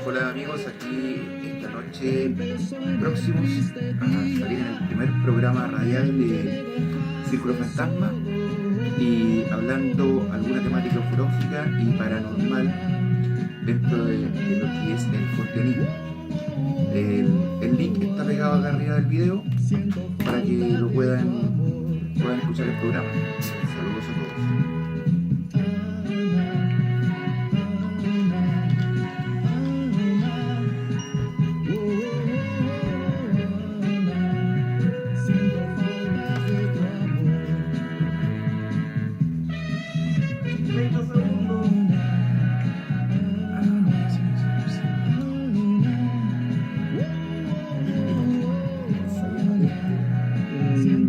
Hola amigos, aquí esta noche próximos a salir en el primer programa radial de Círculo Fantasma y hablando alguna temática ufológica y paranormal dentro de lo que es el forteanismo. El link está pegado acá arriba del video para que lo puedan escuchar el programa. Saludos a todos.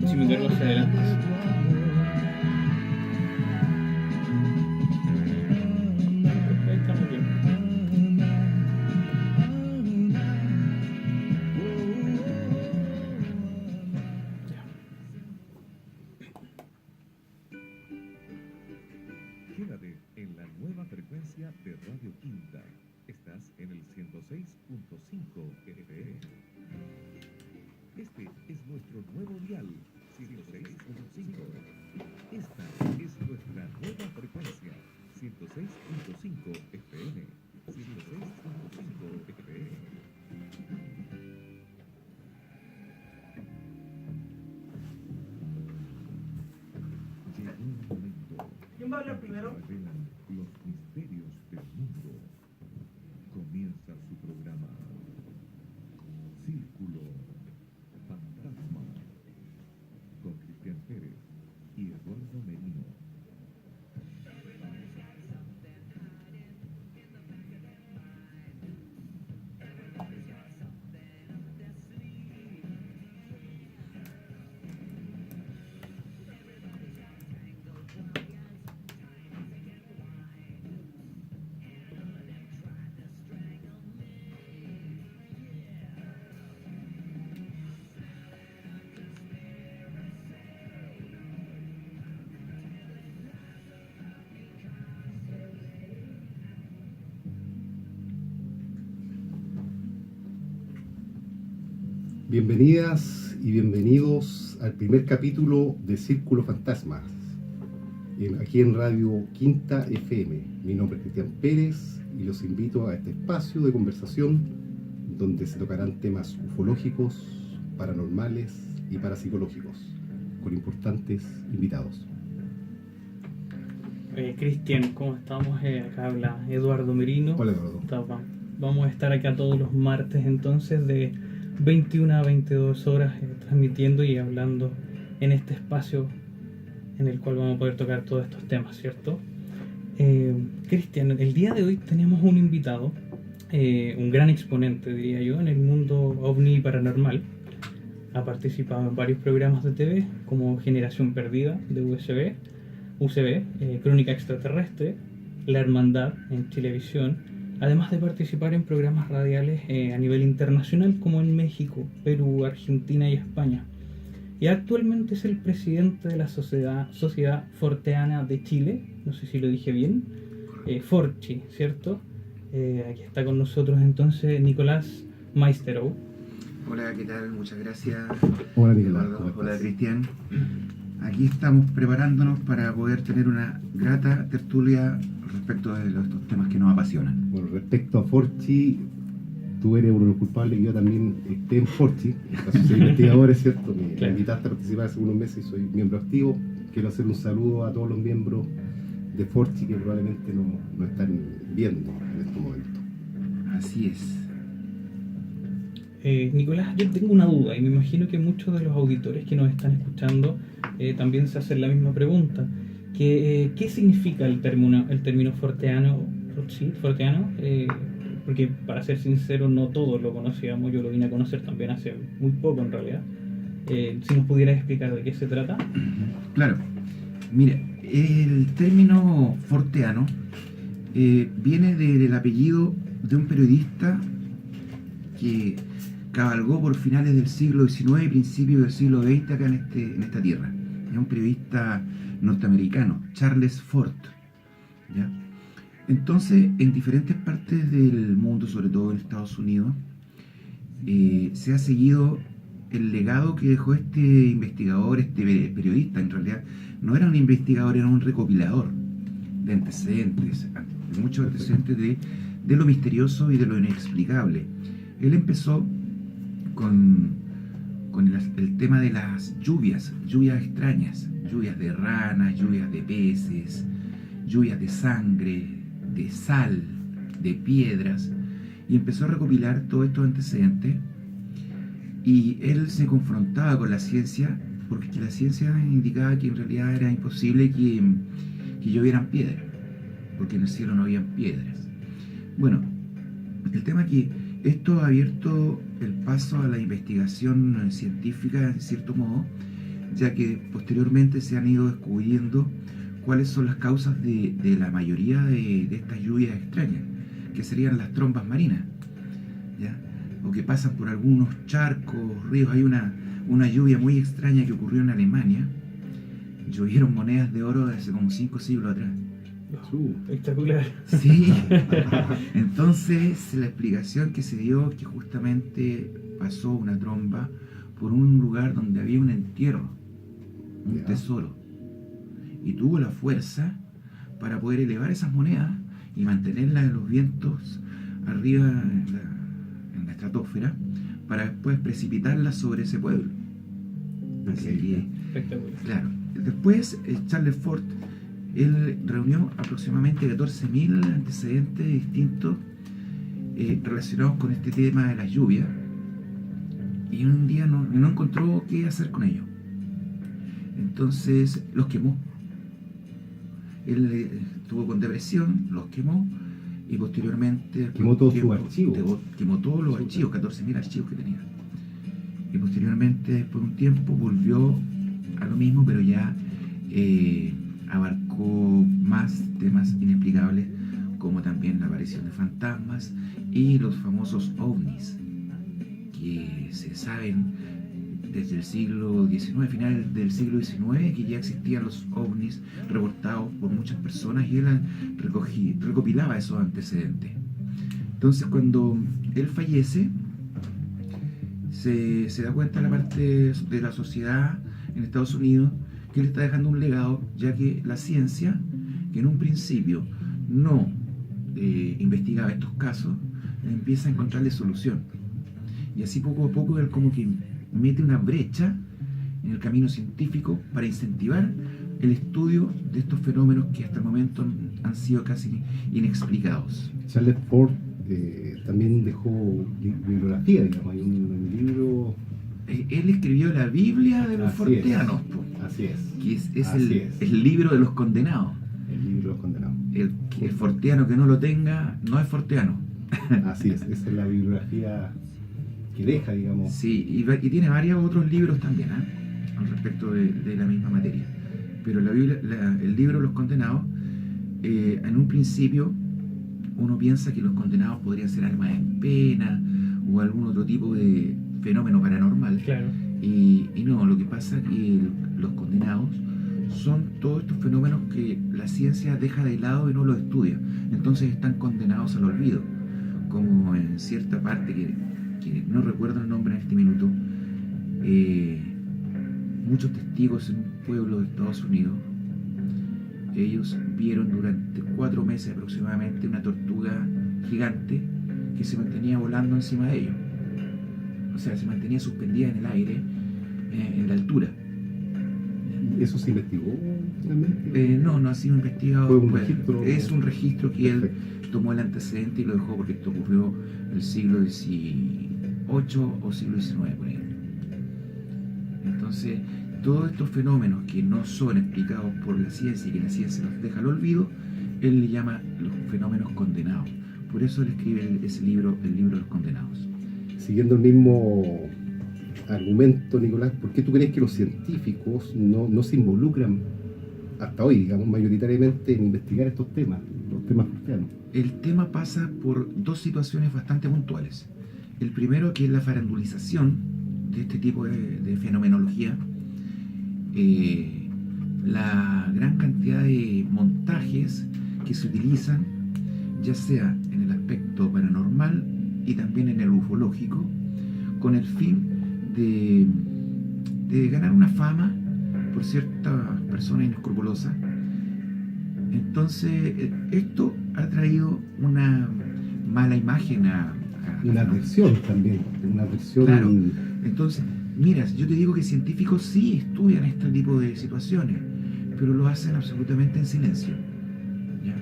Si me cargo hacia adelante. Ahí estamos bien. Quédate en la nueva frecuencia de Radio Quinta. Estás en el 106.5 FM. Este es nuestro nuevo dial, 106.5. Esta es nuestra nueva frecuencia, 106.5 FM. 106.5 FM. Llegó el momento. ¿Quién va a hablar primero? Se revelan los misterios del mundo. Comienza su programa Círculo Fantasma con Cristian Pérez y Eduardo Merino. Bienvenidas y bienvenidos al primer capítulo de Círculo Fantasmas, aquí en Radio Quinta FM. Mi nombre es Cristian Pérez y los invito a este espacio de conversación donde se tocarán temas ufológicos, paranormales y parapsicológicos, con importantes invitados. Cristian, ¿cómo estamos? Acá habla Eduardo Merino. Hola, Eduardo. Vamos a estar acá todos los martes entonces de 21 a 22 horas transmitiendo y hablando en este espacio en el cual vamos a poder tocar todos estos temas, ¿cierto? Cristian, el día de hoy tenemos un invitado, un gran exponente, diría yo, en el mundo ovni y paranormal. Ha participado en varios programas de TV como Generación Perdida de UCB, Crónica Extraterrestre, La Hermandad en Chilevisión, además de participar en programas radiales a nivel internacional como en México, Perú, Argentina y España. Y actualmente es el presidente de la Sociedad Forteana de Chile, no sé si lo dije bien, Forchi, ¿cierto? Aquí está con nosotros entonces Nicolás Maisterou. Hola, ¿qué tal? Muchas gracias. Hola, Nicolás. Eduardo. Hola, Cristian. Aquí estamos preparándonos para poder tener una grata tertulia respecto de estos temas que nos apasionan. Bueno, respecto a Forchi, tú eres uno de los culpables y yo también esté en Forchi. Soy investigador, es cierto. Me invitaste a participar hace unos meses y soy miembro activo. Quiero hacer un saludo a todos los miembros de Forchi que probablemente no están viendo en este momento. Así es. Nicolás, yo tengo una duda y me imagino que muchos de los auditores que nos están escuchando también se hacen la misma pregunta. ¿Qué significa el término forteano? Porque para ser sincero no todos lo conocíamos, yo lo vine a conocer también hace muy poco en realidad. Si nos pudieras explicar de qué se trata. Claro, mira, el término forteano viene del apellido de un periodista que cabalgó por finales del siglo XIX y principios del siglo XX acá en esta tierra. Es un periodista norteamericano, Charles Fort, ¿ya? Entonces, en diferentes partes del mundo, sobre todo en Estados Unidos, se ha seguido el legado que dejó este investigador, este periodista. En realidad no era un investigador, era un recopilador de antecedentes, de muchos antecedentes de lo misterioso y de lo inexplicable. Él empezó con el tema de las lluvias extrañas, lluvias de ranas, lluvias de peces, lluvias de sangre, de sal, de piedras, y empezó a recopilar todos estos antecedentes. Y él se confrontaba con la ciencia, porque la ciencia indicaba que en realidad era imposible que llovieran piedras, porque en el cielo no habían piedras. Bueno, el tema es que esto ha abierto el paso a la investigación científica en cierto modo, ya que posteriormente se han ido descubriendo cuáles son las causas de la mayoría de estas lluvias extrañas, que serían las trombas marinas, ¿ya? O que pasan por algunos charcos, ríos. Hay una lluvia muy extraña que ocurrió en Alemania. Llovieron monedas de oro de hace como 5 siglos atrás. Espectacular. Sí. Entonces la explicación que se dio es que justamente pasó una tromba por un lugar donde había un entierro, un tesoro, y tuvo la fuerza para poder elevar esas monedas y mantenerlas en los vientos arriba en la estratosfera, para después precipitarlas sobre ese pueblo. Así que, espectacular. claro. Después Charles Fort, él reunió aproximadamente 14.000 antecedentes distintos relacionados con este tema de la lluvia, y un día no encontró qué hacer con ellos. Entonces los quemó. Él estuvo con depresión, los quemó, y posteriormente quemó todos sus archivos. Quemó todos los archivos, 14.000 archivos que tenía. Y posteriormente, después de un tiempo, volvió a lo mismo, pero ya abarcó más temas inexplicables, como también la aparición de fantasmas y los famosos ovnis, que se saben desde el siglo XIX, final del siglo XIX, que ya existían los ovnis reportados por muchas personas, y él recopilaba esos antecedentes. Entonces, cuando él fallece, se da cuenta la parte de la sociedad en Estados Unidos que él está dejando un legado, ya que la ciencia, que en un principio no investigaba estos casos, empieza a encontrarle solución. Y así poco a poco él como que mete una brecha en el camino científico para incentivar el estudio de estos fenómenos que hasta el momento han sido casi inexplicados. Charles Fort también dejó bibliografía, digamos, hay un libro. Él escribió la Biblia de los forteanos, así es. Que es el libro de los condenados. El libro de los condenados. El forteano que no lo tenga no es forteano. Así es, esa es la bibliografía que deja, digamos. Sí, y tiene varios otros libros también, al respecto de la misma materia. Pero la Biblia, el libro de los condenados, en un principio uno piensa que los condenados podrían ser almas en pena o algún otro tipo de fenómeno paranormal. Claro. Y no, lo que pasa es que los condenados son todos estos fenómenos que la ciencia deja de lado y no los estudia. Entonces están condenados al olvido, como en cierta parte que no recuerdo el nombre en este minuto, muchos testigos en un pueblo de Estados Unidos, ellos vieron durante 4 meses aproximadamente una tortuga gigante que se mantenía volando encima de ellos. O sea, se mantenía suspendida en el aire, en la altura. ¿Eso se investigó finalmente? No ha sido investigado. ¿Fue un registro? Es un registro que él Perfecto. tomó el antecedente y lo dejó, porque esto ocurrió en el siglo XVIII o siglo XIX, por ejemplo. Entonces, todos estos fenómenos que no son explicados por la ciencia y que la ciencia los deja al olvido, él le llama los fenómenos condenados. Por eso él escribe ese libro, el libro de los condenados. Siguiendo el mismo argumento, Nicolás, ¿por qué tú crees que los científicos no se involucran hasta hoy, digamos, mayoritariamente en investigar estos temas, los temas forteanos? El tema pasa por 2 situaciones bastante puntuales. El primero, que es la farandulización de este tipo de fenomenología, la gran cantidad de montajes que se utilizan ya sea en el aspecto paranormal y también en el ufológico, con el fin de ganar una fama por ciertas personas inescrupulosas. Entonces, esto ha traído una mala imagen a Una adversión también, una adversión. Claro. Entonces, mira, yo te digo que científicos sí estudian este tipo de situaciones, pero lo hacen absolutamente en silencio. ¿Ya?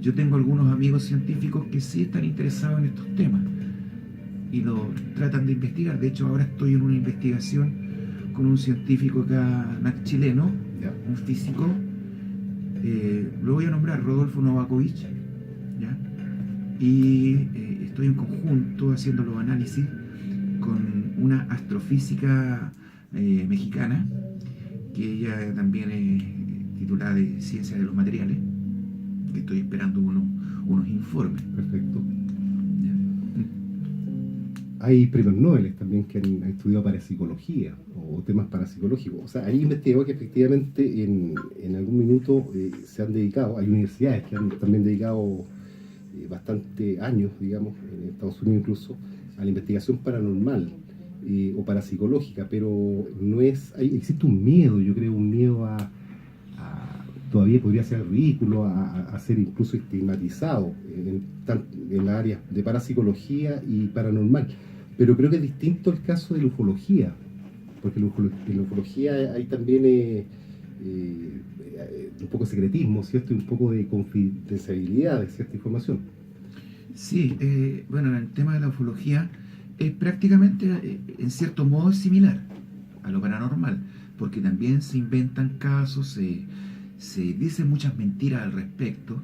Yo tengo algunos amigos científicos que sí están interesados en estos temas y lo tratan de investigar. De hecho, ahora estoy en una investigación con un científico acá chileno, Ya. un físico, lo voy a nombrar, Rodolfo Novakovich, ¿ya? Y estoy en conjunto haciendo los análisis con una astrofísica mexicana, que ella también es titulada de Ciencia de los Materiales, que estoy esperando unos informes. Perfecto. ¿Ya? Hay premios Nobel también que han estudiado parapsicología o temas parapsicológicos. O sea, hay investigadores que efectivamente en algún minuto se han dedicado, hay universidades que han también dedicado bastante años, digamos, en Estados Unidos incluso, a la investigación paranormal o parapsicológica, pero no es, existe un miedo, yo creo, un miedo todavía podría ser ridículo, a ser incluso estigmatizado en la área de parapsicología y paranormal. Pero creo que es distinto el caso de la ufología, porque en la ufología hay también un poco de secretismo, ¿cierto? Y un poco de confidencialidad de cierta información. Sí, bueno, en el tema de la ufología es prácticamente, en cierto modo, es similar a lo paranormal, porque también se inventan casos, se dicen muchas mentiras al respecto,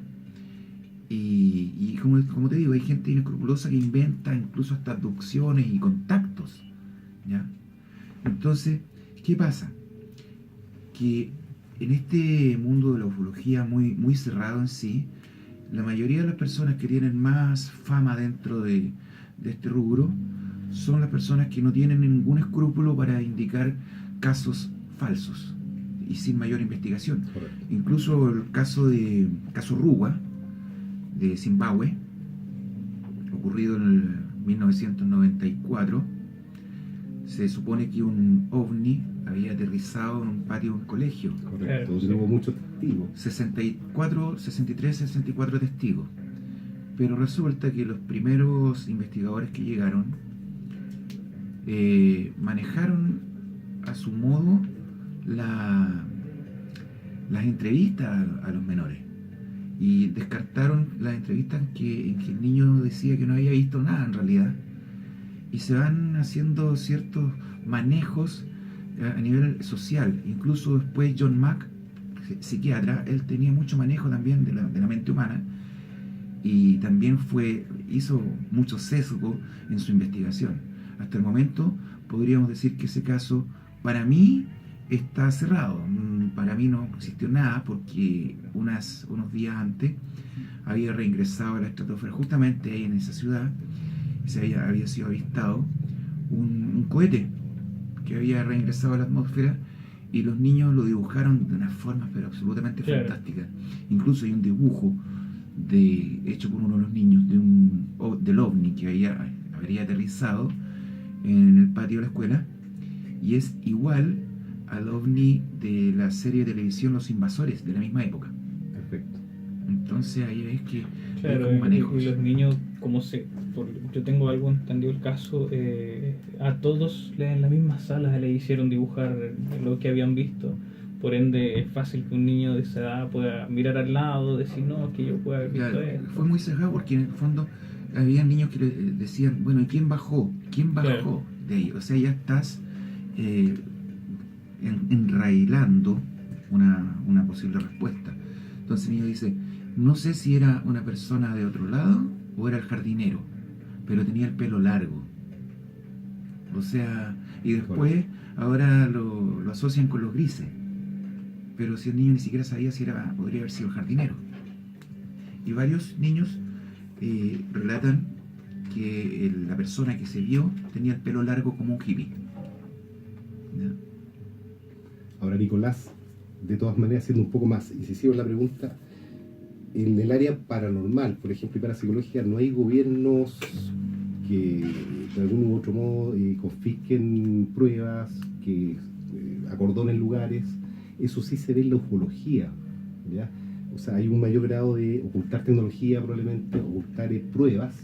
y como te digo, hay gente inescrupulosa que inventa incluso hasta abducciones y contactos, ¿ya? Entonces, ¿qué pasa? Que en este mundo de la ufología muy cerrado en sí, la mayoría de las personas que tienen más fama dentro de este rubro son las personas que no tienen ningún escrúpulo para indicar casos falsos y sin mayor investigación. Correcto. Incluso el caso Ruwa de Zimbabue, ocurrido en el 1994, se supone que un ovni había aterrizado en un patio de un colegio. Correcto, Sí. hubo muchos testigos. 64 testigos. Pero resulta que los primeros investigadores que llegaron manejaron a su modo las entrevistas a los menores y descartaron las entrevistas en que el niño decía que no había visto nada en realidad, y se van haciendo ciertos manejos a nivel social. Incluso después John Mack, psiquiatra, él tenía mucho manejo también de la mente humana, y también hizo mucho sesgo en su investigación. Hasta el momento podríamos decir que ese caso para mí está cerrado. Para mí no existió nada, porque unos días antes había reingresado a la estratosfera, justamente ahí en esa ciudad, había sido avistado un cohete que había reingresado a la atmósfera, y los niños lo dibujaron de una forma pero absolutamente fantástica. Incluso hay un dibujo hecho por uno de los niños del ovni que habría aterrizado en el patio de la escuela, y es igual al ovni de la serie de televisión Los Invasores, de la misma época. Perfecto. Entonces ahí ves que Claro, hay como manejos. y los niños, yo tengo algo entendido el caso, a todos en las mismas salas le hicieron dibujar lo que habían visto. Por ende, es fácil que un niño de esa edad pueda mirar al lado, decir, no, que yo pueda haber visto Claro, esto. fue muy cerrado, porque en el fondo había niños que le decían, bueno, ¿y quién bajó? ¿Quién bajó Claro. de ahí? O sea, ya estás enrailando una posible respuesta. Entonces el niño dice, no sé si era una persona de otro lado o era el jardinero, pero tenía el pelo largo. O sea, y después ahora lo asocian con los grises. Pero si el niño ni siquiera sabía si podría haber sido el jardinero. Y varios niños relatan que la persona que se vio tenía el pelo largo como un hippie. ¿Ya? Ahora, Nicolás, de todas maneras, siendo un poco más incisivo en la pregunta, en el área paranormal, por ejemplo, y parapsicológica, no hay gobiernos que de algún u otro modo confisquen pruebas, que acordonen lugares. Eso sí se ve en la ufología, ¿ya? O sea, hay un mayor grado de ocultar tecnología, probablemente, ocultar pruebas.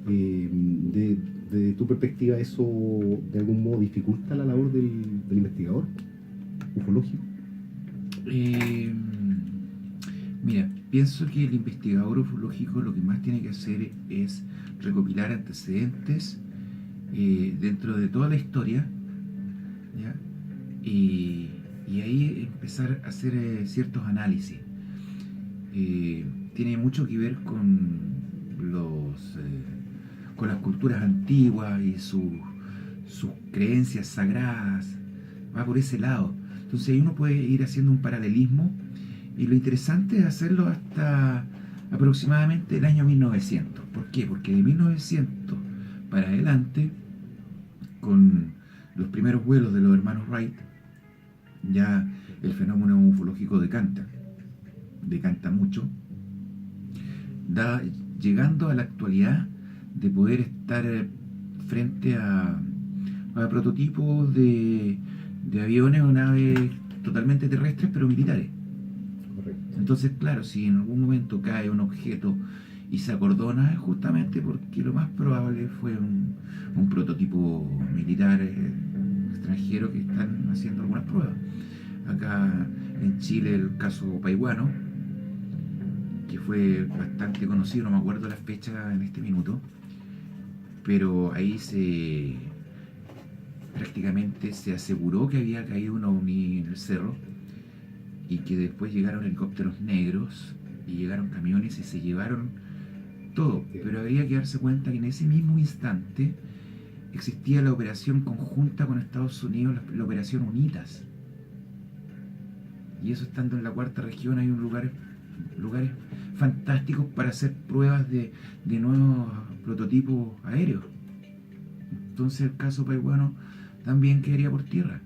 De tu perspectiva, ¿eso de algún modo dificulta la labor del investigador ufológico? Mira, pienso que el investigador ufológico lo que más tiene que hacer es recopilar antecedentes dentro de toda la historia, ¿ya? Y ahí empezar a hacer ciertos análisis. Tiene mucho que ver con las culturas antiguas y sus creencias sagradas, va por ese lado. Entonces ahí uno puede ir haciendo un paralelismo, y lo interesante es hacerlo hasta aproximadamente el año 1900. ¿Por qué? Porque de 1900 para adelante, con los primeros vuelos de los hermanos Wright, ya el fenómeno ufológico decanta mucho, llegando a la actualidad de poder estar frente a prototipos de aviones o naves totalmente terrestres pero militares. Correcto. Entonces, claro, si en algún momento cae un objeto y se acordona, es justamente porque lo más probable fue un prototipo militar extranjero que están haciendo algunas pruebas. Acá en Chile el caso Paihuano, que fue bastante conocido, no me acuerdo la fecha en este minuto, pero ahí prácticamente se aseguró que había caído un ovni en el cerro, y que después llegaron helicópteros negros y llegaron camiones y se llevaron todo. Pero habría que darse cuenta que en ese mismo instante existía la operación conjunta con Estados Unidos, la operación UNITAS. Y eso, estando en la cuarta región, hay lugares fantásticos para hacer pruebas de nuevos prototipos aéreos. Entonces el caso Paihuano también quedaría por tierra.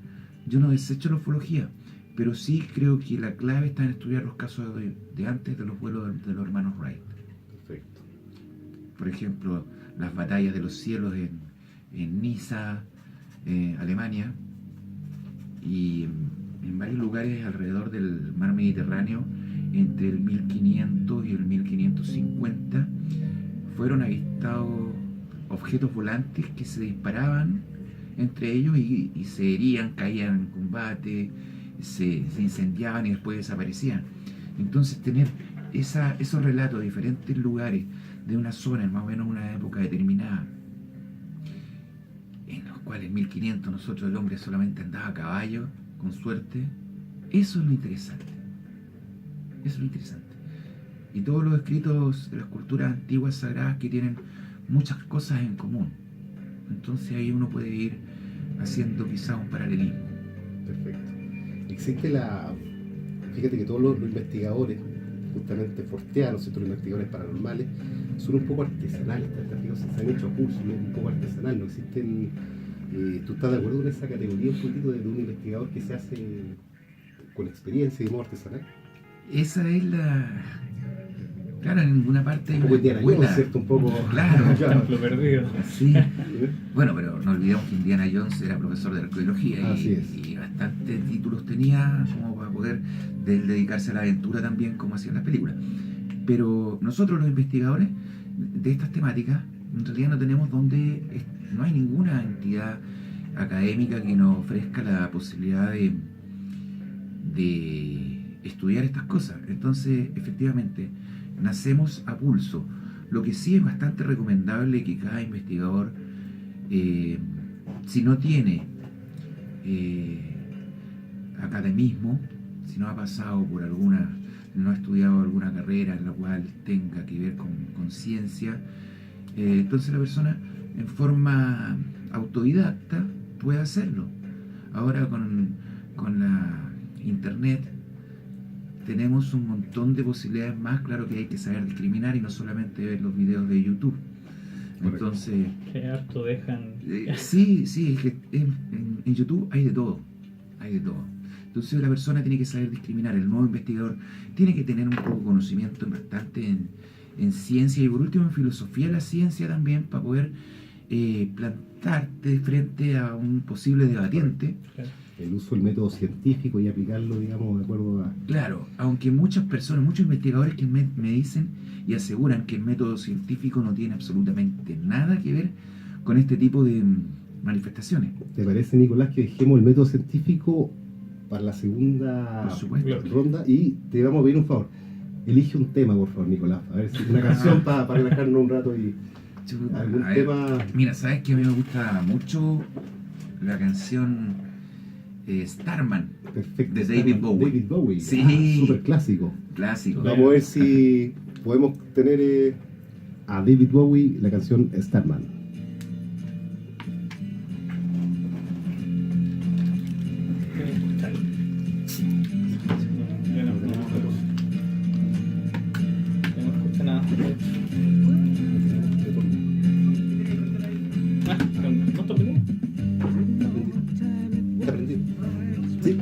Yo no desecho la ufología, pero sí creo que la clave está en estudiar los casos de antes de los vuelos de los hermanos Wright. Perfecto. Por ejemplo, las batallas de los cielos en Niza, Alemania, y en varios lugares alrededor del mar Mediterráneo entre el 1500 y el 1550 fueron avistados objetos volantes que se disparaban entre ellos y se herían, caían en combate, se incendiaban y después desaparecían. Entonces tener esos relatos de diferentes lugares de una zona en más o menos una época determinada, en los cuales en 1500 nosotros el hombre solamente andaba a caballo, con suerte, eso es lo interesante. Eso es lo interesante. Y todos los escritos de las culturas antiguas sagradas que tienen muchas cosas en común. Entonces ahí uno puede ir haciendo quizá un paralelismo. Perfecto. Existe fíjate que todos los investigadores, justamente forteanos, ¿cierto? Los investigadores paranormales, son un poco artesanales. Se han hecho cursos, ¿no? Un poco artesanal, no existen. ¿Tú estás de acuerdo con esa categoría un poquito de un investigador que se hace con experiencia y de modo artesanal? Esa es la... Claro, en ninguna parte hay un poco una Indiana escuela. Jones, ¿cierto? Un poco... Claro. Templo perdido. Sí. Bueno, pero no olvidemos que Indiana Jones era profesor de arqueología y bastantes títulos tenía como para poder dedicarse a la aventura también, como hacían las películas. Pero nosotros los investigadores de estas temáticas en realidad no tenemos no hay ninguna entidad académica que nos ofrezca la posibilidad de estudiar estas cosas. Entonces, efectivamente, nacemos a pulso. Lo que sí es bastante recomendable que cada investigador, si no tiene academismo, si no ha pasado por no ha estudiado alguna carrera en la cual tenga que ver con ciencia, entonces la persona en forma autodidacta puede hacerlo. Ahora con la internet tenemos un montón de posibilidades más. Claro que hay que saber discriminar y no solamente ver los videos de YouTube. Correcto. Entonces, Que harto dejan. sí, es que en YouTube hay de todo. Entonces la persona tiene que saber discriminar, el nuevo investigador tiene que tener un poco de conocimiento bastante en ciencia y por último en filosofía de la ciencia también para poder plantarte frente a un posible debatiente. El uso del método científico y aplicarlo, digamos, de acuerdo a... Claro, aunque muchas personas, muchos investigadores que me dicen y aseguran que el método científico no tiene absolutamente nada que ver con este tipo de manifestaciones. ¿Te parece, Nicolás, que dejemos el método científico para la segunda Por supuesto. ronda? Y te vamos a pedir un favor. Elige un tema, por favor, Nicolás. A ver si una canción para relajarnos un rato y algún A ver, tema... Mira, ¿sabes que a mí me gusta mucho la canción Starman? Perfecto. De David Bowie. David Bowie. Sí. Súper clásico. Clásico. Vamos a ver si podemos tener a David Bowie la canción Starman. ¿Está prendido? Sí.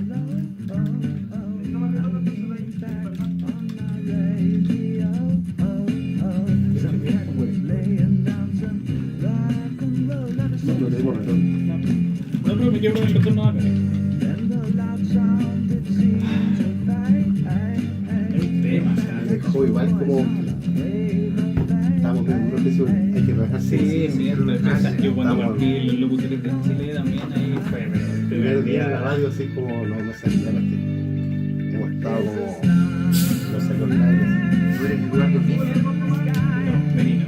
No tenemos razón. No, pero me quiero con el retorno acá. El tema, Dejó igual como... Estamos en un proceso, hay que relajarse. sí, es una yo cuando Estamos- partí los locutores de Chile también ahí fue, pero El primer día en la radio, así como no salía la que hemos estado como. No sé, con nadie. ¿Tú eres Eduardo Miguel? No, Merino.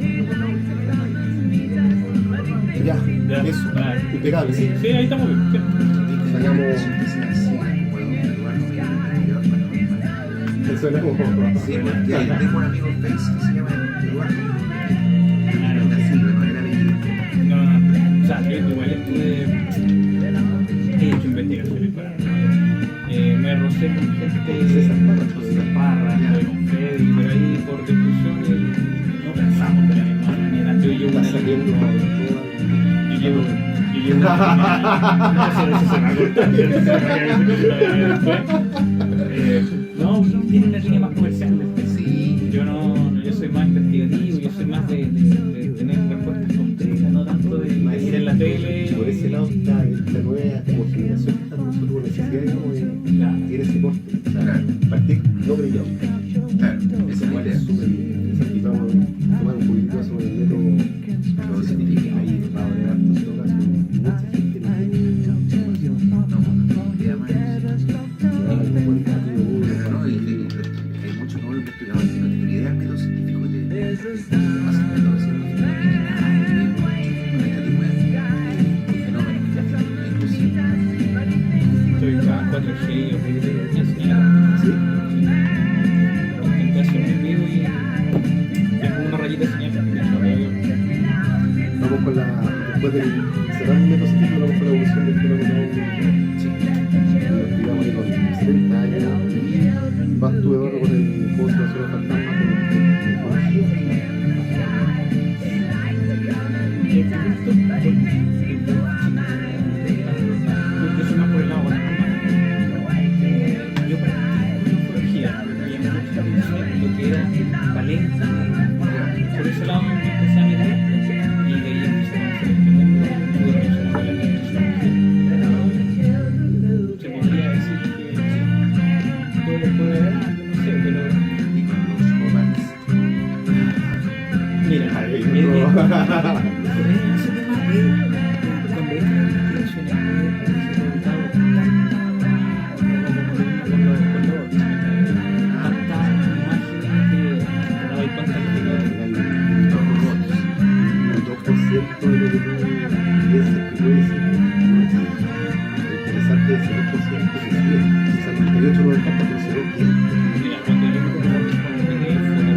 Ya, Ya, eso. ah. Impecable, sí. Sí, ahí estamos bien. Sí. Sacamos. Eso era como. Sí, porque tengo un amigo en Facebook que se llama Eduardo. Claro. Así, de manera apellido. No, o sea, yo igual he hecho investigaciones para. Me rocé con gente. César Parra, estuve con Freddy, pero ahí por discusiones no pensamos de la misma manera. Yo llevo Está una saliendo Yo llevo no sé si se me va a cortar. No, tiene una línea más comercial. Sí. Yo soy más investigativo, yo soy más de tener respuestas concretas, no tanto de ir en la tele. Por ese lado está esta nueva como generación que está nosotros necesidades como de tiene ese corte. O sea, Claro. partir no brilló. Claro, esa es la Igual idea. es súper interesante. Y vamos a tomar un poquitito sobre el método. Lo científico. Ahí va a haber hartos temas, mucha gente no tiene No idea más. información. No, hay muchos nuevos investigadores que no tienen idea del método científico de lo que pasa en el método científico. No tienen nada que ver con este tipo de fenómenos que inclusive. Estoy en 4G y yo quería enseñar. Sí. Intenté hacer un vivo y tengo una rayita de señal. Vamos con la. Después de cerrar el método científico, vamos con la evolución del fenómeno. Sí. Nos tiramos ahí con 70 años. Vas tú, Eduardo, con el juego de los fantasmas, con Yo soy más por el lado paranormal. Yo practico ufología y en muchas ocasiones lo que era Valencia. Por ese lado me empecé a meter y de ahí empecé a conocer este mundo. Pude relacionarme con la electricidad. Se podría decir que sí, puede haber, no sé, pero Y con los robots. mira, Ahí, ese tema cuando hay investigaciones se ha preguntado tantas imágenes que no hay cuenta que Los robots. el 2% de lo que tú piensas que puede ser. Lo interesante es el 2% que sigue. Quizás el 98 no descarta, pero se ve que mira, cuando yo me pongo con el teléfono,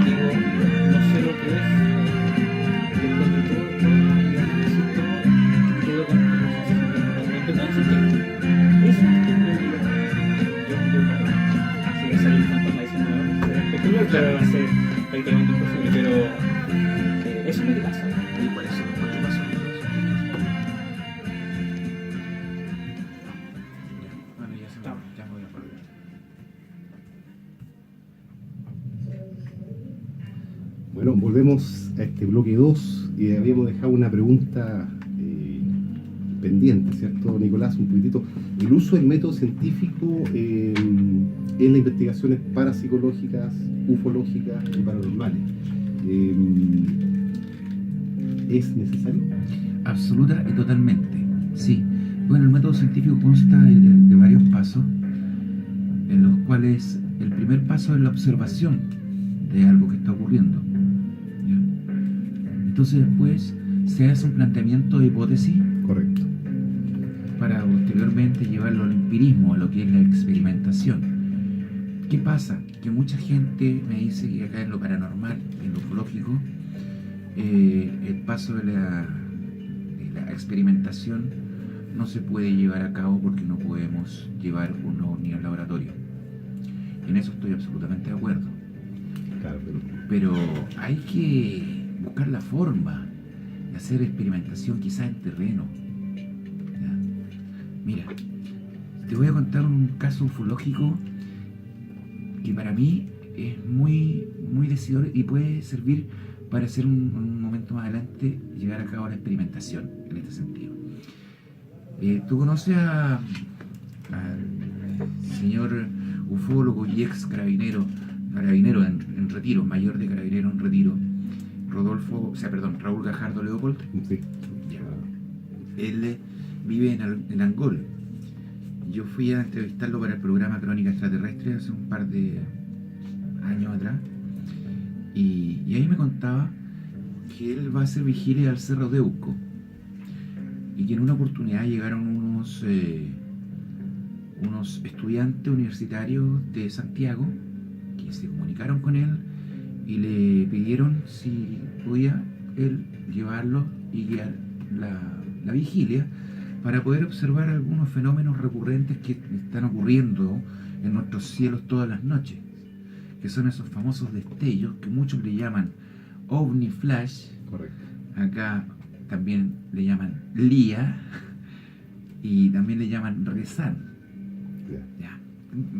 digo, no sé lo que es, después de todo, tuve con entonces, eso es si me sale el fantasma diciendo espectacular, claro, va a ser prácticamente imposible, pero eso es lo que pasa. Y por eso los cuatro pasos. Bueno, Bueno, volvemos a este bloque 2 y habíamos dejado una pregunta pendiente, ¿cierto, Nicolás? Un poquitito. El uso del método científico en las investigaciones parapsicológicas, ufológicas y paranormales. ¿Es necesario? Absoluta y totalmente, sí. Bueno, el método científico consta de varios pasos, en los cuales el primer paso es la observación de algo que está ocurriendo. ¿Ya? Entonces después se hace un planteamiento de hipótesis. Correcto. Para posteriormente llevarlo al empirismo, a lo que es la experimentación. ¿Qué pasa? Que mucha gente me dice que acá en lo paranormal, en lo ufológico, el paso de la experimentación no se puede llevar a cabo porque no podemos llevar un ovni al laboratorio. En eso estoy absolutamente de acuerdo. Claro, Pero hay que buscar la forma de hacer experimentación quizás en terreno. ¿Ya? Mira, te voy a contar un caso ufológico que para mí es muy decidor y puede servir para hacer un momento más adelante llegar a cabo la experimentación en este sentido. ¿Tú conoces al señor ufólogo y ex carabinero en retiro, mayor de carabinero en retiro, Raúl Gajardo Leopold? sí. Ya. Él vive en Angol. Yo fui a entrevistarlo para el programa Crónica Extraterrestre hace un par de años atrás, y ahí me contaba que él va a hacer vigilia al Cerro Deuco y que en una oportunidad llegaron unos estudiantes universitarios de Santiago que se comunicaron con él y le pidieron si podía él llevarlos y guiar la vigilia para poder observar algunos fenómenos recurrentes que están ocurriendo en nuestros cielos todas las noches, que son esos famosos destellos que muchos le llaman ovni flash. Correcto. Acá también le llaman LIA y también le llaman RESAN. Ya.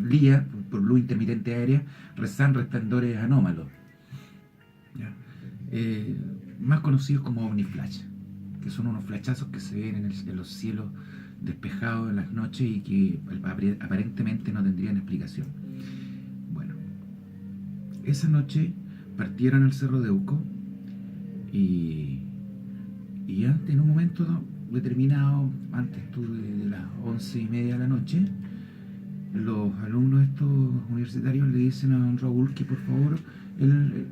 LIA por luz intermitente aérea, RESAN resplandores anómalos. Ya. Más conocidos como ovni flash, que son unos flashazos que se ven en los cielos despejados en las noches y que aparentemente no tendrían explicación. Bueno, esa noche partieron al Cerro Deuco y antes, en un momento determinado, antes de las 11:30 de la noche, los alumnos estos universitarios le dicen a don Raúl que por favor él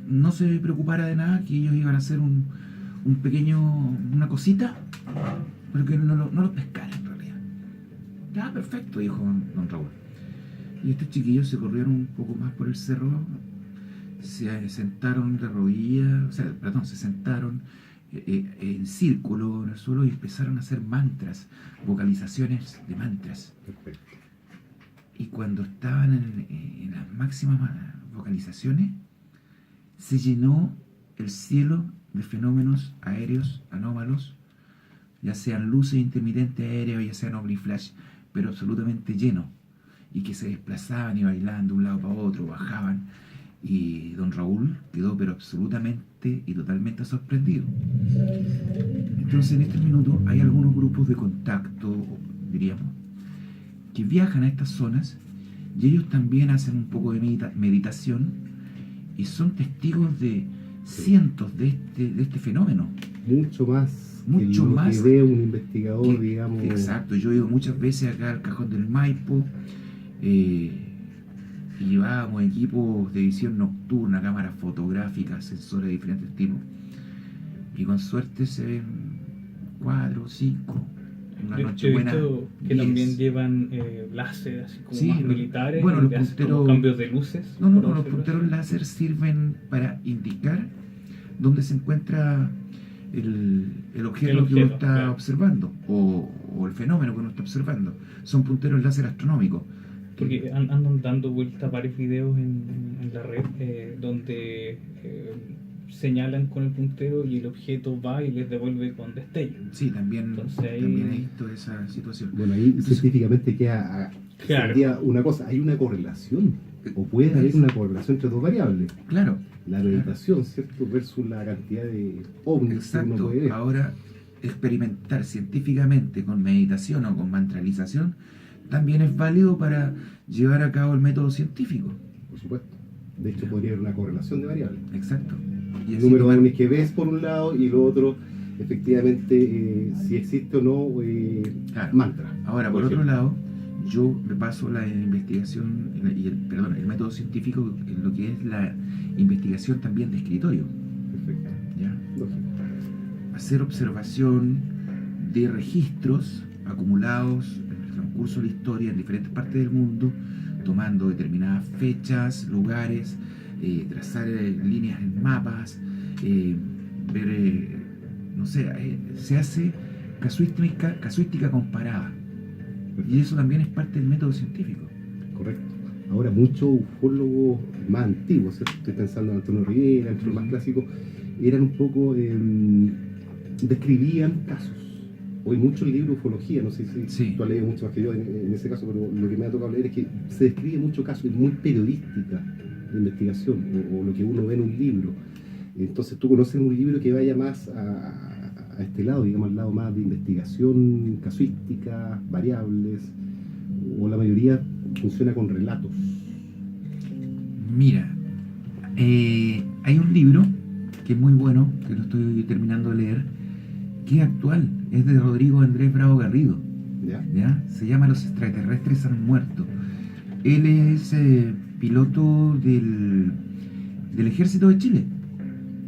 no se preocupara de nada, que ellos iban a hacer una cosita, pero que no los pescaran en realidad. Ya, perfecto, dijo don Raúl. Y estos chiquillos se corrieron un poco más por el cerro, se sentaron de rodillas, se sentaron en círculo en el suelo y empezaron a hacer mantras, vocalizaciones de mantras. Perfecto. Y cuando estaban en las máximas vocalizaciones, se llenó el cielo de fenómenos aéreos anómalos, ya sean luces intermitentes aéreas o ya sean ovni flash, pero absolutamente lleno, y que se desplazaban y bailaban de un lado para otro, bajaban, y don Raúl quedó pero absolutamente y totalmente sorprendido. Entonces en este minuto hay algunos grupos de contacto, diríamos, que viajan a estas zonas y ellos también hacen un poco de meditación y son testigos de cientos de este fenómeno. Mucho más Mucho que más lo que ve un investigador, digamos. Exacto, yo he ido muchas veces acá al Cajón del Maipo, y llevábamos equipos de visión nocturna, cámaras fotográficas, sensores de diferentes tipos, y con suerte se ven 4 o 5. Una Yo noche he buena, visto que 10. también llevan láser, así como Sí, más militares, bueno, los que hacen como punteros- cambios de luces. No, por los decirlo punteros así. láser sirven para indicar dónde se encuentra el objeto El que uno objeto, está claro. observando o el fenómeno que uno está observando. Son punteros láser astronómicos. Porque andan dando vuelta varios videos en la red donde señalan con el puntero y el objeto va y les devuelve con destello. Sí, también, Entonces ahí- también he visto esa situación. Bueno, ahí Entonces- científicamente queda Claro. sería una cosa, hay una correlación, o puede haber una correlación entre dos variables. Claro, la meditación, ¿cierto? Versus la cantidad de ovnis que uno Exacto. puede ver. Ahora, experimentar científicamente con meditación o con mantralización también es válido para llevar a cabo el método científico. Por supuesto. De hecho, podría haber una correlación de variables. Exacto. Y El así número de tomar- ovnis que ves por un lado y lo otro, efectivamente, si existe o no, Claro. mantra. Ahora, por otro ejemplo. lado, yo me paso la investigación el método científico en lo que es la investigación también de escritorio. Perfecto. ¿Ya? Lógico. Hacer observación de registros acumulados en el transcurso de la historia en diferentes partes del mundo, tomando determinadas fechas, lugares, trazar líneas en mapas, ver, no sé, se hace casuística comparada. Y eso también es parte del método científico. Correcto. Ahora, muchos ufólogos más antiguos, ¿cierto? Estoy pensando en Antonio Rivera, entre los más clásicos, eran un poco, describían casos. Hoy muchos libros de ufología, no sé si Sí. tú has leído mucho más que yo en ese caso, pero lo que me ha tocado leer es que se describe mucho casos, es muy periodística la investigación, o lo que uno ve en un libro. Entonces tú conoces un libro que vaya más a este lado, digamos, al lado más de investigación casuística, variables, o la mayoría funciona con relatos. Mira, hay un libro que es muy bueno, que lo estoy terminando de leer, que es actual, es de Rodrigo Andrés Bravo Garrido, ¿Ya? ¿ya? Se llama Los extraterrestres han muerto. Él es piloto del Ejército de Chile,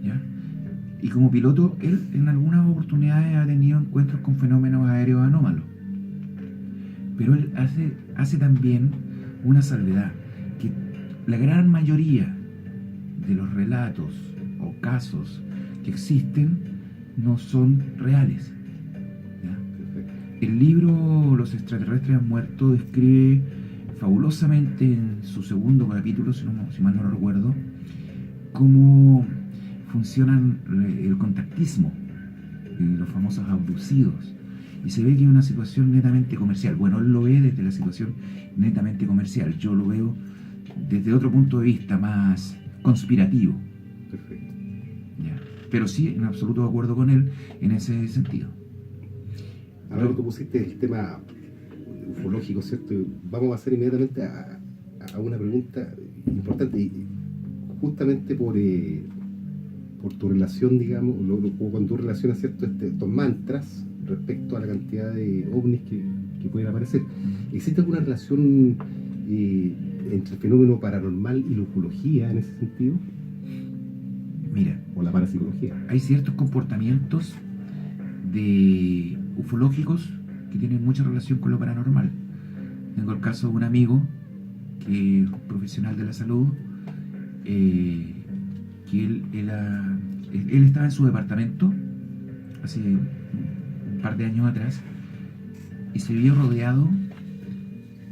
¿ya? Y como piloto, él en algunas oportunidades ha tenido encuentros con fenómenos aéreos anómalos. Pero él hace también una salvedad, que la gran mayoría de los relatos o casos que existen no son reales, ¿ya? Perfecto. El libro Los extraterrestres han muerto describe fabulosamente en su segundo capítulo, si mal no lo recuerdo, cómo funcionan el contactismo y los famosos abducidos. Y se ve que es una situación netamente comercial. Bueno, él lo ve desde la situación netamente comercial. Yo lo veo desde otro punto de vista más conspirativo. Perfecto. ¿Ya? Pero sí, en absoluto de acuerdo con él en ese sentido. Ahora que tú pusiste el tema ufológico, ¿cierto? Vamos a pasar inmediatamente a una pregunta importante, y justamente por tu relación, digamos, o cuando tú relacionas, ¿cierto?, estos mantras respecto a la cantidad de ovnis que pueden aparecer. ¿Existe alguna relación entre el fenómeno paranormal y la ufología en ese sentido? Mira, ¿O la parapsicología? hay ciertos comportamientos de ufológicos que tienen mucha relación con lo paranormal. Tengo el caso de un amigo que es profesional de la salud, que él estaba en su departamento hace un par de años atrás y se vio rodeado,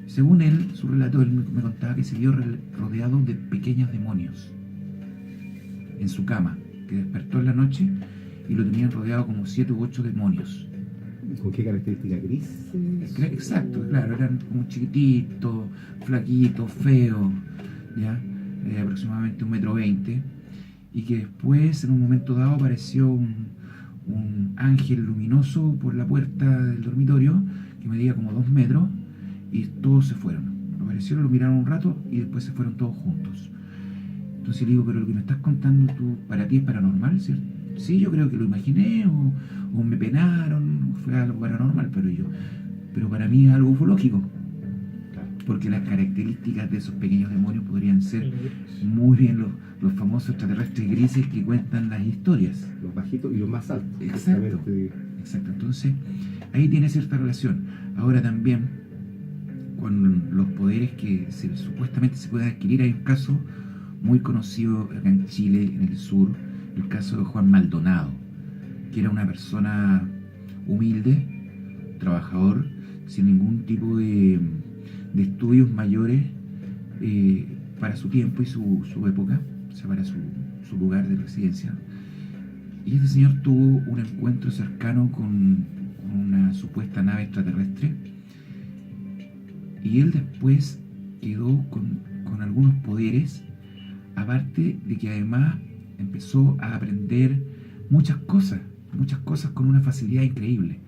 según él, su relato, él me contaba que se vio rodeado de pequeños demonios en su cama, que despertó en la noche y lo tenían rodeado como 7 u 8 demonios. ¿Con qué característica? ¿Gris? Exacto, claro, eran como chiquititos, flaquitos, feos, ¿ya? Aproximadamente 1,20 m, y que después, en un momento dado, apareció un ángel luminoso por la puerta del dormitorio, que medía como 2 metros, y todos se fueron. Aparecieron, lo miraron un rato, y después se fueron todos juntos. Entonces le digo, pero lo que me estás contando tú, para ti es paranormal, ¿cierto? Sí, yo creo que lo imaginé, o me penaron, fue algo paranormal, pero para mí es algo ufológico, Claro. porque las características de esos pequeños demonios podrían ser muy bien los famosos extraterrestres grises que cuentan las historias. Los bajitos y los más altos. Exacto. Justamente. Exacto, entonces ahí tiene cierta relación. Ahora también, con los poderes que supuestamente se pueden adquirir, hay un caso muy conocido acá en Chile, en el sur, el caso de Juan Maldonado, que era una persona humilde, trabajador, sin ningún tipo de estudios mayores para su tiempo y su época, o sea, para su lugar de residencia. Y este señor tuvo un encuentro cercano con una supuesta nave extraterrestre, y él después quedó con algunos poderes aparte de que además empezó a aprender muchas cosas con una facilidad increíble.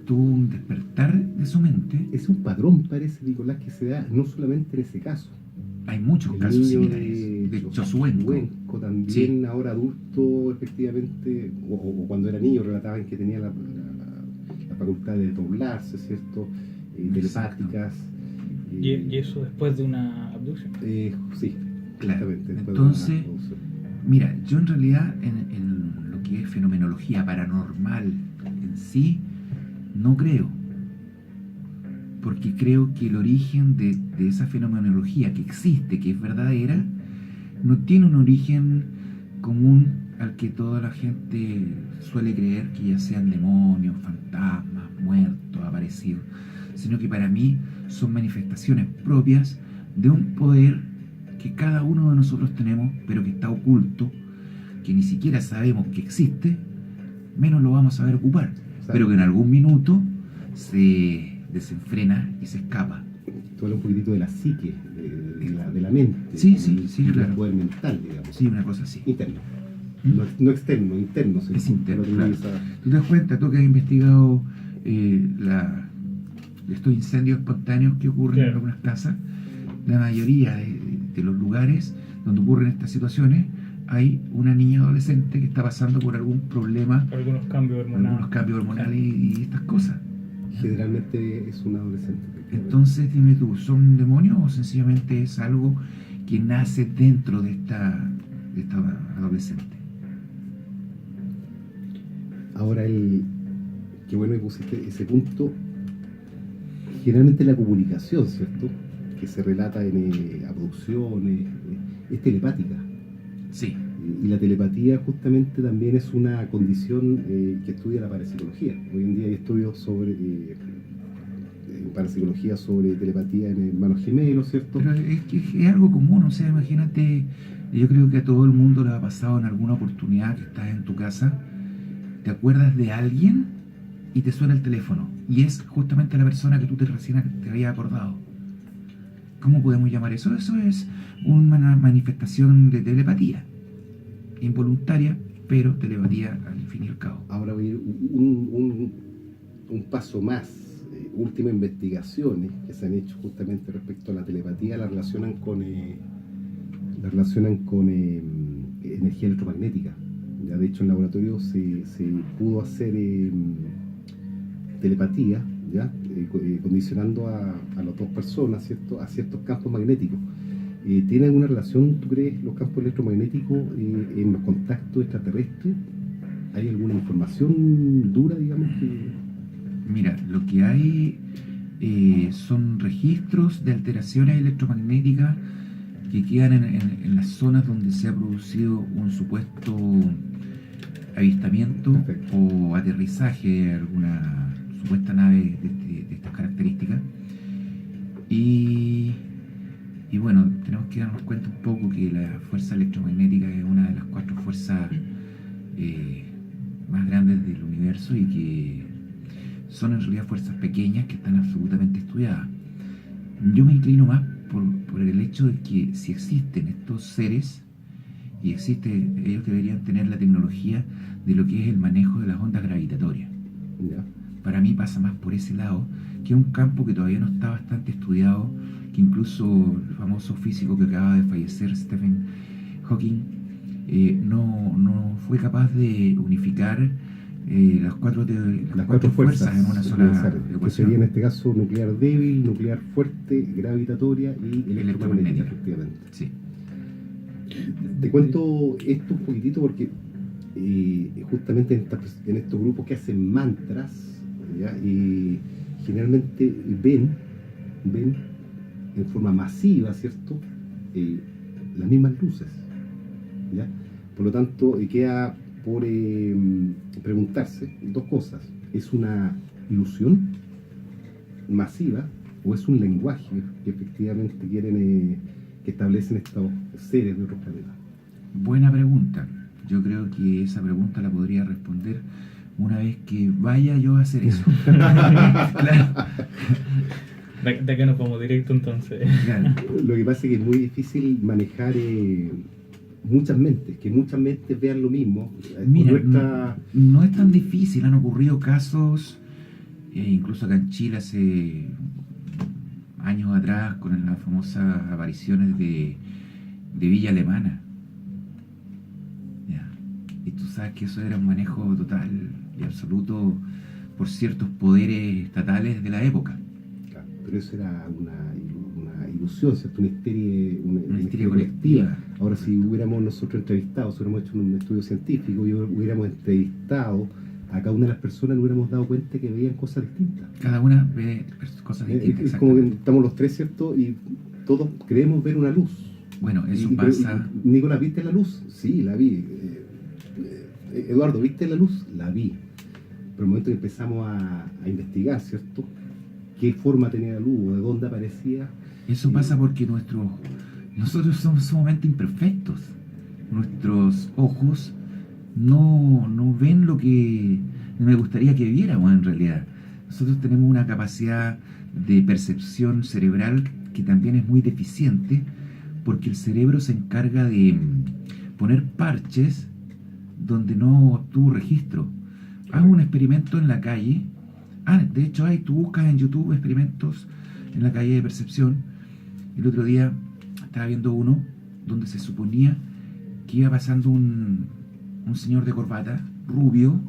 Tuvo un despertar de su mente. Es un padrón, parece, Nicolás, que se da no solamente en ese caso. Hay muchos El casos niño similares. De Chosuenco. Chosuenco también, Sí. ahora adulto, efectivamente, o cuando era niño relataban que tenía la facultad de doblarse, ¿cierto? Telepáticas. Y eso después de una abducción. Sí, Claro. exactamente. después de Entonces, una abducción. mira, yo en realidad en lo que es fenomenología paranormal en sí, no creo. Porque creo que el origen de esa fenomenología que existe, que es verdadera, no tiene un origen común al que toda la gente suele creer, que ya sean demonios, fantasmas, muertos, aparecidos, sino que para mí son manifestaciones propias de un poder que cada uno de nosotros tenemos, pero que está oculto, que ni siquiera sabemos que existe, menos lo vamos a saber ocupar, pero que en algún minuto se desenfrena y se escapa. Tú hablas un poquitito de la psique, de la mente. Sí, el claro. poder mental, digamos. Sí, una cosa así. Interno. ¿Mm? No externo, interno. Es interno, Pero claro. esa- ¿Tú te das cuenta, tú que has investigado estos incendios espontáneos que ocurren en Claro. algunas casas? La mayoría de los lugares donde ocurren estas situaciones hay una niña adolescente que está pasando por algún problema, Algunos cambios hormonales. algunos cambios hormonales y estas cosas. Generalmente es un adolescente. Entonces, dime tú, ¿son demonios o sencillamente es algo que nace dentro de esta adolescente? Ahora, qué bueno que pusiste ese punto. Generalmente la comunicación, ¿cierto? Que se relata en abducciones, es telepática. Sí, Y la telepatía justamente también es una condición que estudia la parapsicología. Hoy en día hay estudios sobre en parapsicología sobre telepatía en hermanos gemelos, ¿cierto? pero es que es algo común, o sea, imagínate, yo creo que a todo el mundo le ha pasado en alguna oportunidad que estás en tu casa, te acuerdas de alguien y te suena el teléfono, y es justamente la persona que tú recién te habías acordado. ¿Cómo podemos llamar eso? Eso es una manifestación de telepatía, involuntaria, pero telepatía al fin y al cabo. Ahora voy a ir un paso más. Últimas investigaciones que se han hecho justamente respecto a la telepatía la relacionan con energía electromagnética. Ya, de hecho, en laboratorio se pudo hacer telepatía, ¿ya? Condicionando a las dos personas, ¿cierto?, a ciertos campos magnéticos. ¿Tiene alguna relación, tú crees, los campos electromagnéticos en los contactos extraterrestres? ¿Hay alguna información dura, digamos, que...? Mira, lo que hay son registros de alteraciones electromagnéticas que quedan en las zonas donde se ha producido un supuesto avistamiento Perfecto. o aterrizaje de alguna supuesta nave de estas características. Y bueno, tenemos que darnos cuenta un poco que la fuerza electromagnética es una de las 4 fuerzas más grandes del universo y que son en realidad fuerzas pequeñas que están absolutamente estudiadas. Yo me inclino más por el hecho de que si existen estos seres, y ellos deberían tener la tecnología de lo que es el manejo de las ondas gravitatorias. ¿Ya? Para mí pasa más por ese lado, que es un campo que todavía no está bastante estudiado, que incluso el famoso físico que acaba de fallecer, Stephen Hawking, no fue capaz de unificar las cuatro fuerzas en una sola necesarias, que ecuación. sería en este caso nuclear débil, nuclear fuerte, gravitatoria y electromagnética, Electromagnética. efectivamente. Sí. Te cuento esto un poquitito porque justamente en estos grupos que hacen mantras, ¿ya? Y generalmente ven en forma masiva, ¿cierto?, las mismas luces, ¿ya? Por lo tanto, queda por preguntarse dos cosas: ¿es una ilusión masiva o es un lenguaje que efectivamente quieren que establecen estos seres de otros planetas? Buena pregunta. Yo creo que esa pregunta la podría responder una vez que vaya yo a hacer eso. Claro. De acá nos vamos directo entonces. Claro. Lo que pasa es que es muy difícil manejar muchas mentes, que muchas mentes vean lo mismo. Mira, Nuestra- no es tan difícil, han ocurrido casos, incluso acá en Chile hace años atrás, con las famosas apariciones de Villa Alemana. Ya. Y tú sabes que eso era un manejo total y absoluto por ciertos poderes estatales de la época. Claro, pero eso era una ilusión, ¿cierto? Una histeria colectiva. Ahora, si hubiéramos nosotros entrevistado, si hubiéramos hecho un estudio científico y hubiéramos entrevistado a cada una de las personas, nos hubiéramos dado cuenta que veían cosas distintas. Cada una ve cosas distintas. Es como que Exactamente. estamos los tres, ¿cierto? Y todos creemos ver una luz. Bueno, eso Y- pasa. y- Nicolás, ¿viste la luz? Sí, la vi. Eduardo, ¿viste la luz? La vi. Pero el momento que empezamos a investigar, ¿cierto? ¿Qué forma tenía la luz? ¿De dónde aparecía? Eso pasa porque nosotros somos sumamente imperfectos. Nuestros ojos no ven lo que me gustaría que viéramos en realidad. Nosotros tenemos una capacidad de percepción cerebral que también es muy deficiente porque el cerebro se encarga de poner parches donde no tuvo registro. Haz un experimento en la calle. De hecho tú buscas en YouTube experimentos en la calle de percepción. El otro día estaba viendo uno donde se suponía que iba pasando un señor de corbata, rubio,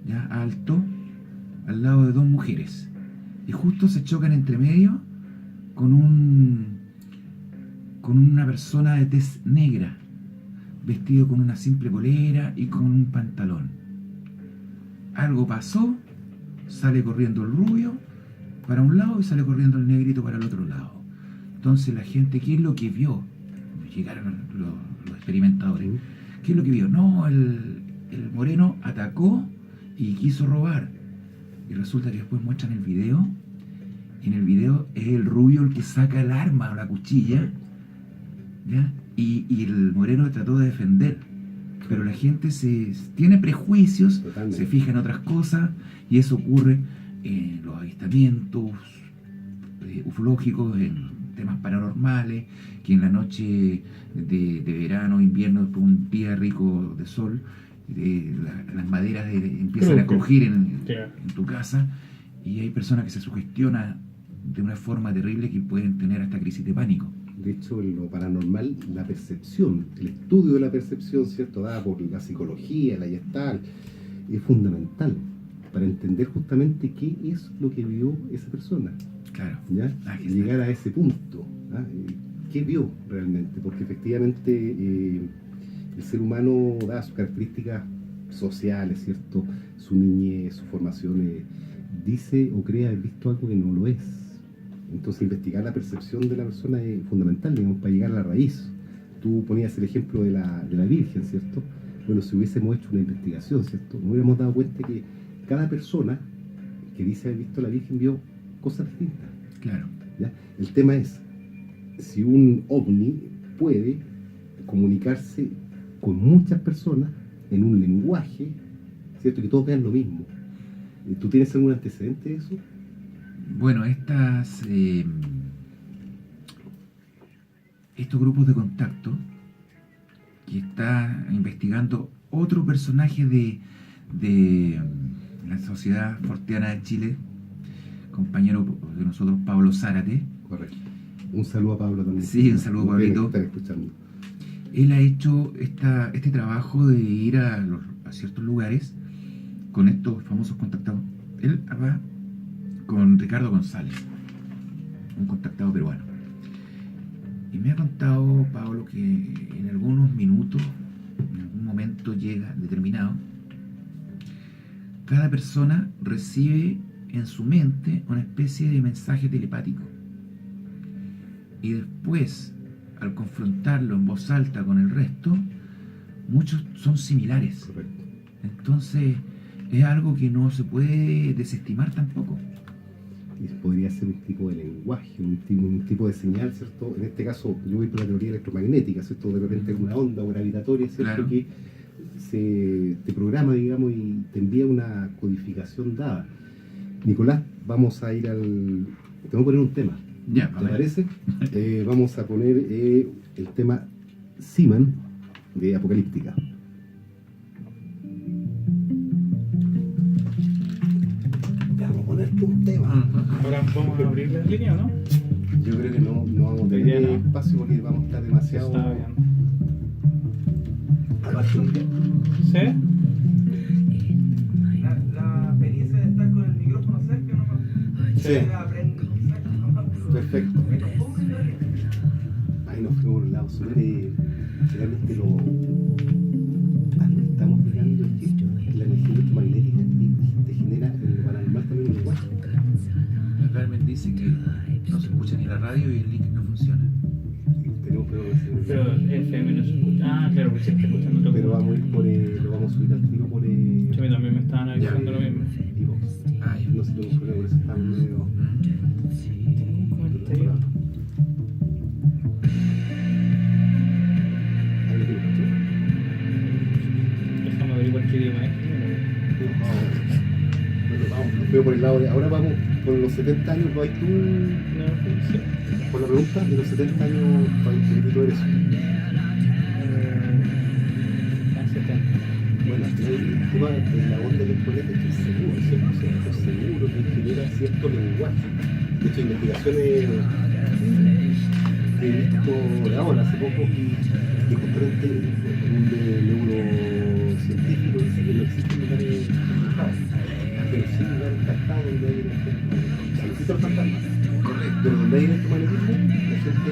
ya alto, al lado de dos mujeres. Y justo se chocan entre medio con una persona de tez negra, vestido con una simple polera y con un pantalón. Algo pasó, sale corriendo el rubio para un lado y sale corriendo el negrito para el otro lado. Entonces la gente, ¿qué es lo que vio? Llegaron los experimentadores. ¿Qué es lo que vio? No, el moreno atacó y quiso robar. Y resulta que después muestran el video. Y en el video es el rubio el que saca el arma o la cuchilla, ¿ya? Y el moreno trató de defender. Pero la gente tiene prejuicios, Totalmente. se fija en otras cosas, y eso ocurre en los avistamientos ufológicos, en temas paranormales, que en la noche de verano, invierno, después un día rico de sol, las maderas empiezan a crujir en tu casa, y hay personas que se sugestionan de una forma terrible que pueden tener hasta crisis de pánico. De hecho, en lo paranormal, la percepción, el estudio de la percepción, ¿cierto? Dada por la psicología, la Gestalt, es fundamental para entender justamente qué es lo que vio esa persona. Claro. ¿Ya? La Gestalt. Llegar a ese punto. ¿Ah? ¿Qué vio realmente? Porque efectivamente el ser humano da sus características sociales, ¿cierto? Su niñez, su formación, dice o cree haber visto algo que no lo es. Entonces investigar la percepción de la persona es fundamental, digamos, para llegar a la raíz. Tú ponías el ejemplo de la Virgen, ¿cierto? Bueno, si hubiésemos hecho una investigación, ¿cierto? Nos hubiéramos dado cuenta que cada persona que dice haber visto a la Virgen vio cosas distintas. Claro. ¿Ya? El tema es, si un ovni puede comunicarse con muchas personas en un lenguaje, ¿cierto? Que todos vean lo mismo. ¿Tú tienes algún antecedente de eso? Bueno, estos grupos de contacto que está investigando otro personaje de la Sociedad Forteana de Chile, compañero de nosotros, Pablo Zárate. Correcto. Un saludo a Pablo también. Sí, un saludo, Pablito. Están escuchando. Él ha hecho este trabajo de ir a ciertos lugares con estos famosos contactados. Él va con Ricardo González, un contactado peruano. Y me ha contado, Pablo, que en algunos minutos, en algún momento llega determinado, cada persona recibe en su mente una especie de mensaje telepático. Y después, al confrontarlo en voz alta con el resto, muchos son similares. Correcto. Entonces, es algo que no se puede desestimar tampoco. Y podría ser un tipo de lenguaje, un tipo de señal, ¿cierto? En este caso, yo voy por la teoría electromagnética, ¿cierto? De repente hay una onda gravitatoria, ¿cierto? Claro. Que te programa, digamos, y te envía una codificación dada. Nicolás, vamos a ir Te voy a poner un tema. Ya, a ¿Te ver. parece? Vamos a poner el tema Seaman de Apocalíptica. Vamos a ponerte un tema. Ahora vamos a abrir las líneas, ¿no? Yo creo que no vamos a Hoy tener día no. espacio porque vamos a estar demasiado. Está bien. Aparte, ¿Sí? La experiencia de estar con el micrófono cerca no Sí. Perfecto. Ahí nos fuimos por un lado súper. Realmente lo que estamos mirando es que la energía electromagnética te genera el paranormal también un lenguaje. La Carmen dice que no se escucha ni la radio y el link no funciona. Tenemos que Pero el FM no se escucha. Ah, claro, que se está escuchando otro. pero vamos a ir por lo vamos a subir al tiro por Sí, a mí también me estaban avisando lo mismo. Evox. Ah, ya. No sé, tengo un problema, por eso estamos medio. Un comentario. Ahí lo tengo, ¿cacho? Déjame averiguar qué idioma es. Bueno, vamos, nos veo por el lado de. Ahora vamos por los 70 años, ¿vais tú? No, sí. Por la pregunta, de los 70 años, ¿para qué tú eres? Casi 70. Bueno, el tema de la onda electromagnética estoy seguro, 100% seguro que genera cierto lenguaje. De hecho, investigaciones que he visto ahora, hace poco, que justamente un neurocientífico dice que no existen lugares encantados, pero sí lugares encantados donde hay electromagnetismo. Saludito al fantasma. Correcto. Pero donde hay electromagnetismo, la gente